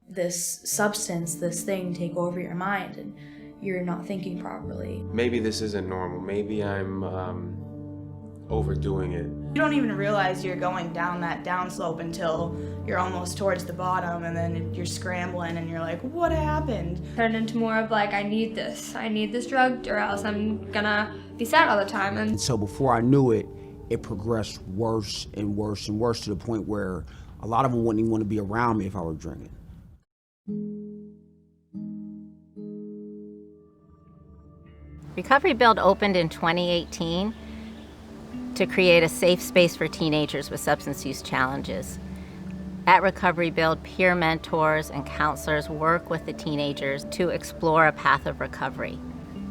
this substance, this thing take over your mind and you're not thinking properly. Maybe this isn't normal. Maybe I'm overdoing it. You don't even realize you're going down that downslope until you're almost towards the bottom, and then you're scrambling and you're like, what happened? Turned into more of like, I need this drug or else I'm gonna be sad all the time. And so before I knew it, it progressed worse and worse and worse to the point where a lot of them wouldn't even want to be around me if I were drinking. RecoveryBuild opened in 2018 to create a safe space for teenagers with substance use challenges. At RecoveryBuild, peer mentors and counselors work with the teenagers to explore a path of recovery.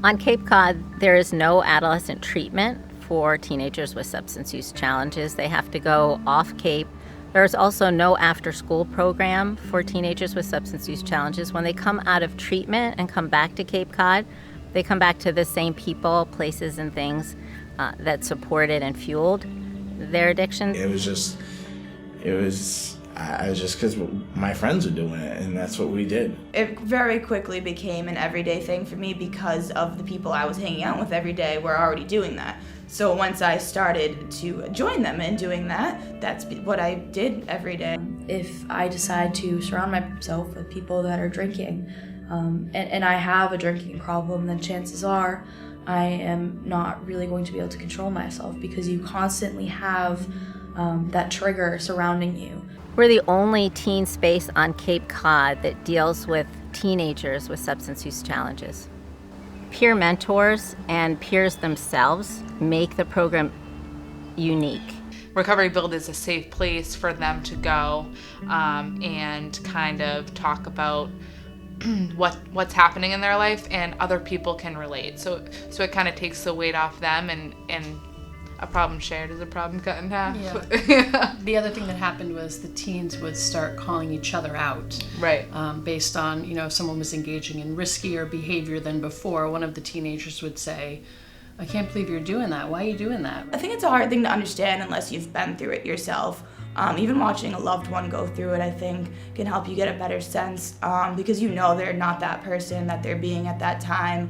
On Cape Cod, there is no adolescent treatment for teenagers with substance use challenges. They have to go off Cape. There's also no after-school program for teenagers with substance use challenges. When they come out of treatment and come back to Cape Cod, they come back to the same people, places, and things that supported and fueled their addiction. I was just because my friends were doing it, and that's what we did. It very quickly became an everyday thing for me because of the people I was hanging out with every day were already doing that. So once I started to join them in doing that, that's what I did every day. If I decide to surround myself with people that are drinking, and I have a drinking problem, then chances are I am not really going to be able to control myself because you constantly have that trigger surrounding you. We're the only teen space on Cape Cod that deals with teenagers with substance use challenges. Peer mentors and peers themselves make the program unique. RecoveryBuild is a safe place for them to go and kind of talk about what's happening in their life, and other people can relate. So it kind of takes the weight off them, and a problem shared is a problem cut in half. Yeah. The other thing that happened was the teens would start calling each other out. Right. Based on, if someone was engaging in riskier behavior than before, one of the teenagers would say, I can't believe you're doing that. Why are you doing that? I think it's a hard thing to understand unless you've been through it yourself. Even watching a loved one go through it, I think, can help you get a better sense because they're not that person that they're being at that time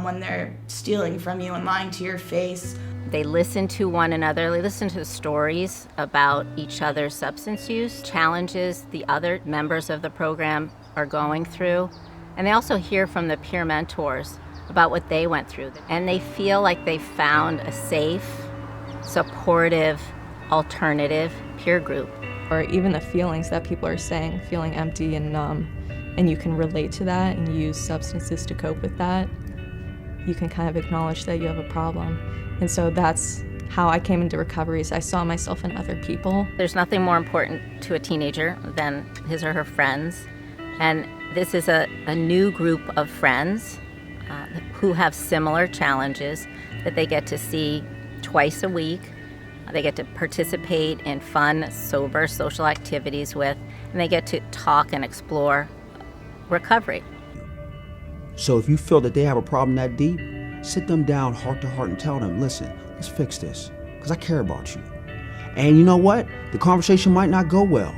when they're stealing from you and lying to your face. They listen to one another, they listen to stories about each other's substance use, challenges the other members of the program are going through, and they also hear from the peer mentors about what they went through. And they feel like they found a safe, supportive, alternative peer group. Or even the feelings that people are saying, feeling empty and numb, and you can relate to that and use substances to cope with that. You can kind of acknowledge that you have a problem. And so that's how I came into recovery, is I saw myself in other people. There's nothing more important to a teenager than his or her friends. And this is a new group of friends who have similar challenges that they get to see twice a week. They get to participate in fun, sober, social activities with, and they get to talk and explore recovery. So if you feel that they have a problem that deep, sit them down heart to heart and tell them, listen, let's fix this, because I care about you. And you know what? The conversation might not go well,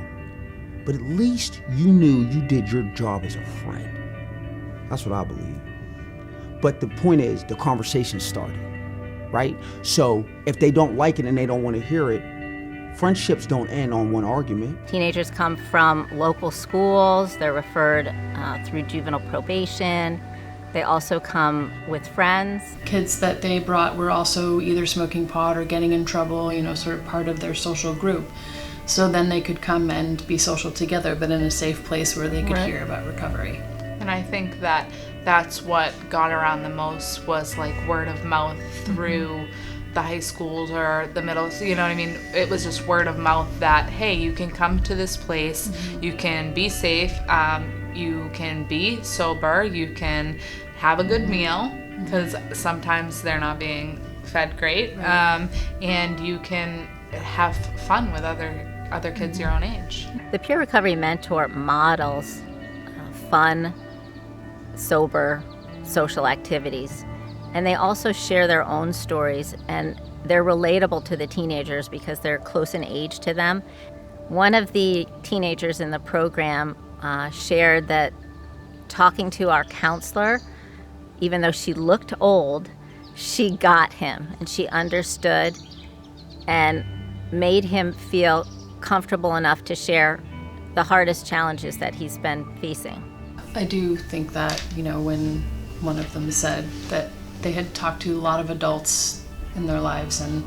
but at least you knew you did your job as a friend. That's what I believe. But the point is, the conversation started, right? So if they don't like it and they don't want to hear it, friendships don't end on one argument. Teenagers come from local schools, they're referred through juvenile probation. They also come with friends. Kids that they brought were also either smoking pot or getting in trouble, sort of part of their social group. So then they could come and be social together, but in a safe place where they could hear about recovery. And I think that that's what got around the most was like word of mouth through the high schools or the middle, It was just word of mouth that, hey, you can come to this place, you can be safe, you can be sober, you can have a good meal, because sometimes they're not being fed great, and you can have fun with other kids your own age. The peer recovery mentor models fun, sober, social activities. And they also share their own stories, and they're relatable to the teenagers because they're close in age to them. One of the teenagers in the program shared that talking to our counselor, even though she looked old, she got him and she understood and made him feel comfortable enough to share the hardest challenges that he's been facing. I do think that, when one of them said that they had talked to a lot of adults in their lives, and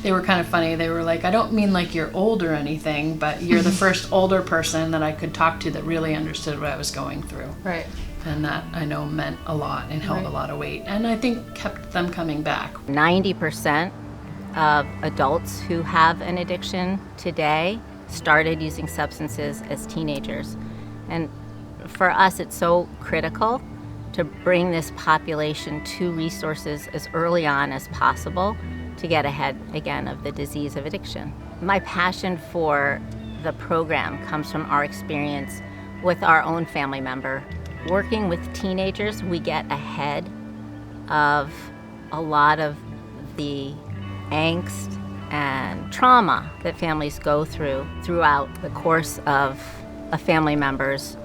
they were kind of funny. They were like, I don't mean like you're old or anything, but you're the first older person that I could talk to that really understood what I was going through. Right. And that, I know, meant a lot and held a lot of weight, and I think kept them coming back. 90% of adults who have an addiction today started using substances as teenagers. And for us, it's so critical to bring this population to resources as early on as possible to get ahead, again, of the disease of addiction. My passion for the program comes from our experience with our own family member. Working with teenagers, we get ahead of a lot of the angst and trauma that families go through throughout the course of a family member's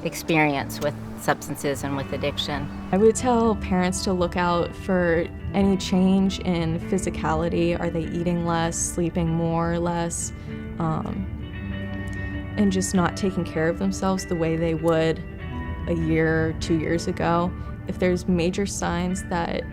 experience with substances and with addiction. I would tell parents to look out for any change in physicality. Are they eating less, sleeping more or less, and just not taking care of themselves the way they would a year or 2 years ago. If there's major signs that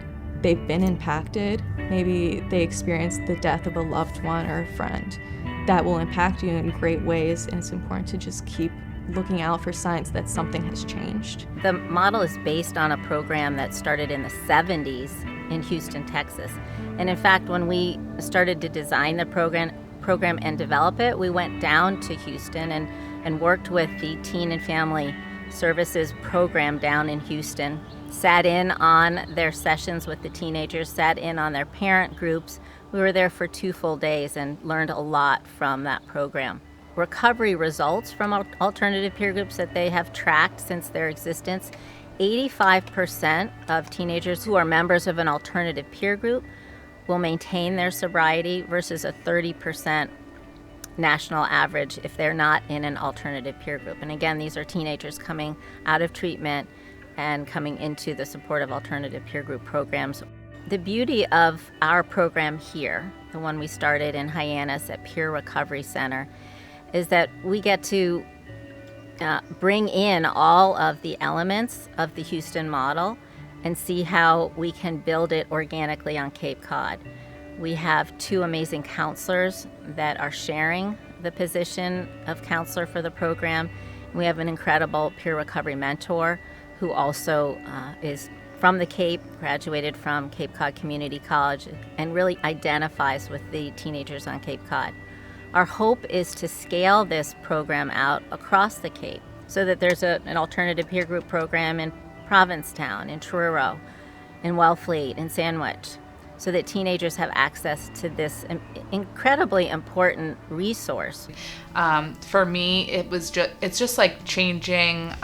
they've been impacted, maybe they experienced the death of a loved one or a friend, that will impact you in great ways, and it's important to just keep looking out for signs that something has changed. The model is based on a program that started in the 70s in Houston, Texas. And in fact, when we started to design the program and develop it, we went down to Houston and worked with the Teen and Family Services program down in Houston, sat in on their sessions with the teenagers, sat in on their parent groups. We were there for 2 full days and learned a lot from that program. Recovery results from alternative peer groups that they have tracked since their existence, 85% of teenagers who are members of an alternative peer group will maintain their sobriety versus a 30% national average if they're not in an alternative peer group. And again, these are teenagers coming out of treatment and coming into the supportive alternative peer group programs. The beauty of our program here, the one we started in Hyannis at Peer Recovery Center, is that we get to bring in all of the elements of the Houston model and see how we can build it organically on Cape Cod. We have 2 amazing counselors that are sharing the position of counselor for the program. We have an incredible peer recovery mentor who also is from the Cape, graduated from Cape Cod Community College, and really identifies with the teenagers on Cape Cod. Our hope is to scale this program out across the Cape so that there's an alternative peer group program in Provincetown, in Truro, in Wellfleet, in Sandwich, so that teenagers have access to this incredibly important resource. For me, it's just like changing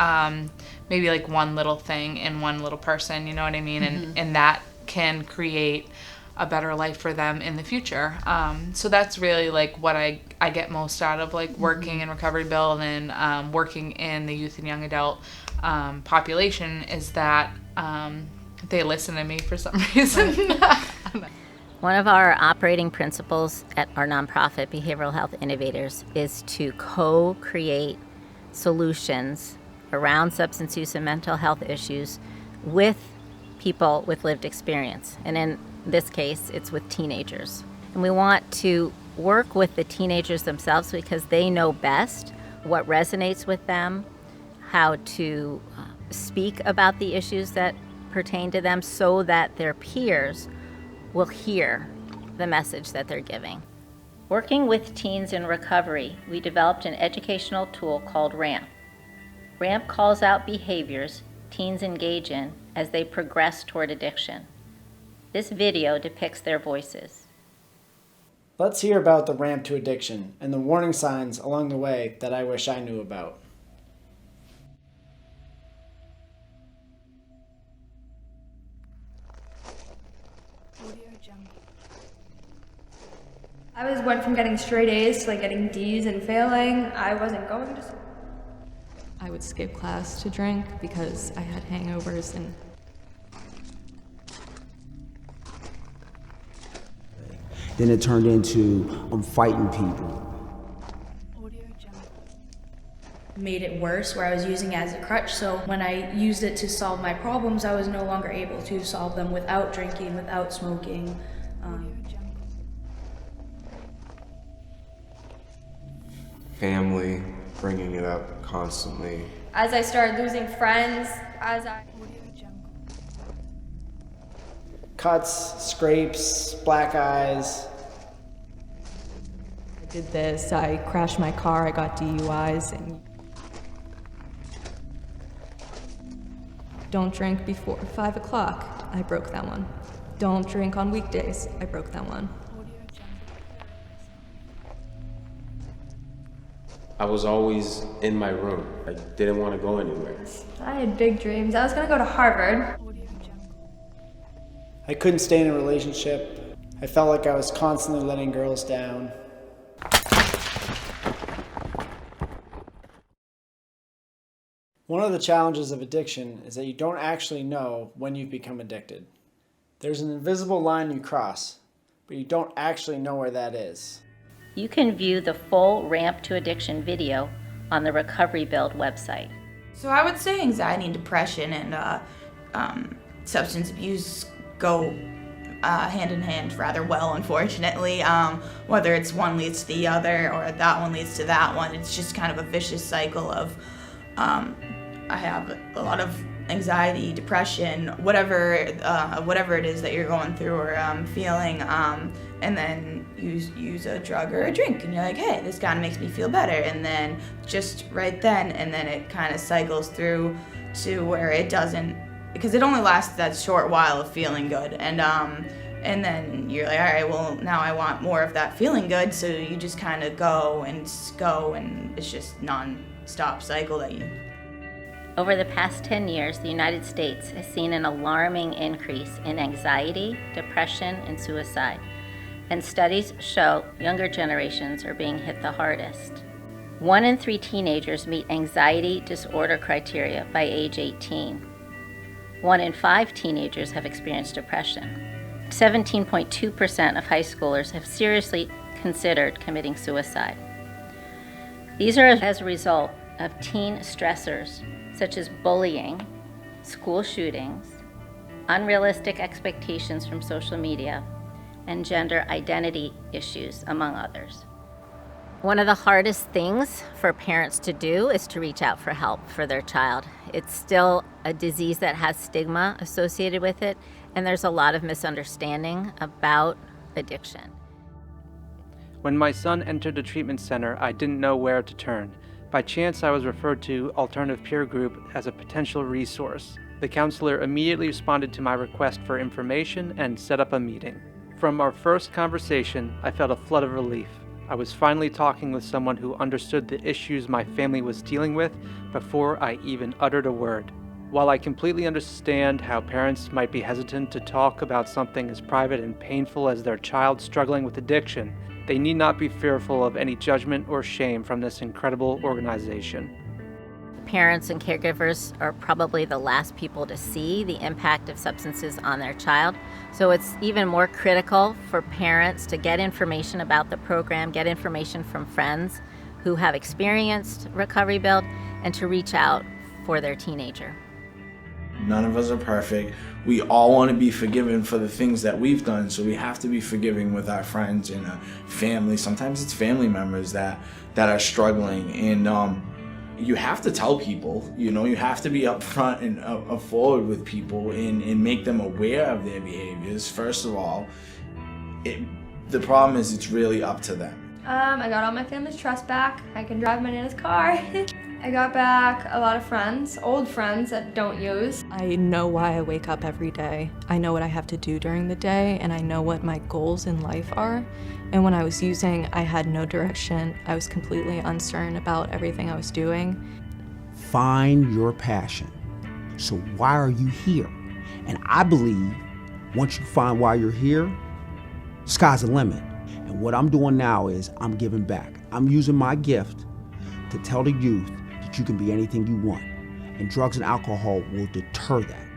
maybe like one little thing in one little person, you know what I mean? Mm-hmm. And that can create a better life for them in the future. So that's really like what I get most out of like working in RecoveryBuild and working in the youth and young adult population is that they listen to me for some reason. One of our operating principles at our nonprofit, Behavioral Health Innovators, is to co-create solutions around substance use and mental health issues with people with lived experience. And in this case, it's with teenagers. And we want to work with the teenagers themselves because they know best what resonates with them, how to speak about the issues that pertain to them so that their peers will hear the message that they're giving. Working with teens in recovery, we developed an educational tool called RAMP. RAMP calls out behaviors teens engage in as they progress toward addiction. This video depicts their voices. Let's hear about the ramp to addiction and the warning signs along the way that I wish I knew about. I went from getting straight A's to like getting D's and failing. I wasn't going to school. I would skip class to drink because I had hangovers and then it turned into I'm fighting people. Made it worse where I was using it as a crutch, so when I used it to solve my problems, I was no longer able to solve them without drinking, without smoking. Family, bringing it up constantly. As I started losing friends, Cuts, scrapes, black eyes. I did this, I crashed my car, I got DUIs, and don't drink before 5 o'clock, I broke that one. Don't drink on weekdays, I broke that one. I was always in my room. I didn't want to go anywhere. I had big dreams. I was gonna go to Harvard. I couldn't stay in a relationship. I felt like I was constantly letting girls down. One of the challenges of addiction is that you don't actually know when you've become addicted. There's an invisible line you cross, but you don't actually know where that is. You can view the full Ramp to Addiction video on the RecoveryBuild website. So I would say anxiety and depression and substance abuse go hand in hand rather well, unfortunately. Whether it's one leads to the other or that one leads to that one, it's just kind of a vicious cycle of I have a lot of anxiety, depression, whatever it is that you're going through or feeling, and then use a drug or a drink, and you're like, hey, this kind of makes me feel better, and then just right then, and then it kind of cycles through to where it doesn't, because it only lasts that short while of feeling good, and then you're like, all right, well, now I want more of that feeling good, so you just kind of go, and it's just non-stop cycle that you... Over the past 10 years, the United States has seen an alarming increase in anxiety, depression, and suicide. And studies show younger generations are being hit the hardest. 1 in 3 teenagers meet anxiety disorder criteria by age 18. 1 in 5 teenagers have experienced depression. 17.2% of high schoolers have seriously considered committing suicide. These are as a result of teen stressors such as bullying, school shootings, unrealistic expectations from social media, and gender identity issues, among others. One of the hardest things for parents to do is to reach out for help for their child. It's still a disease that has stigma associated with it, and there's a lot of misunderstanding about addiction. When my son entered the treatment center, I didn't know where to turn. By chance, I was referred to Alternative Peer Group as a potential resource. The counselor immediately responded to my request for information and set up a meeting. From our first conversation, I felt a flood of relief. I was finally talking with someone who understood the issues my family was dealing with before I even uttered a word. While I completely understand how parents might be hesitant to talk about something as private and painful as their child struggling with addiction, they need not be fearful of any judgment or shame from this incredible organization. Parents and caregivers are probably the last people to see the impact of substances on their child, so it's even more critical for parents to get information about the program, get information from friends who have experienced RecoveryBuild, and to reach out for their teenager. None of us are perfect. We all want to be forgiven for the things that we've done, so we have to be forgiving with our friends and family. Sometimes it's family members that are struggling, and you have to tell people, you have to be upfront and forward with people and make them aware of their behaviors. First of all, the problem is it's really up to them. I got all my family's trust back. I can drive my Nana's car. I got back a lot of friends, old friends that don't use. I know why I wake up every day. I know what I have to do during the day, and I know what my goals in life are. And when I was using, I had no direction. I was completely uncertain about everything I was doing. Find your passion. So why are you here? And I believe once you find why you're here, sky's the limit. And what I'm doing now is I'm giving back. I'm using my gift to tell the youth to that you can be anything you want. And drugs and alcohol will deter that.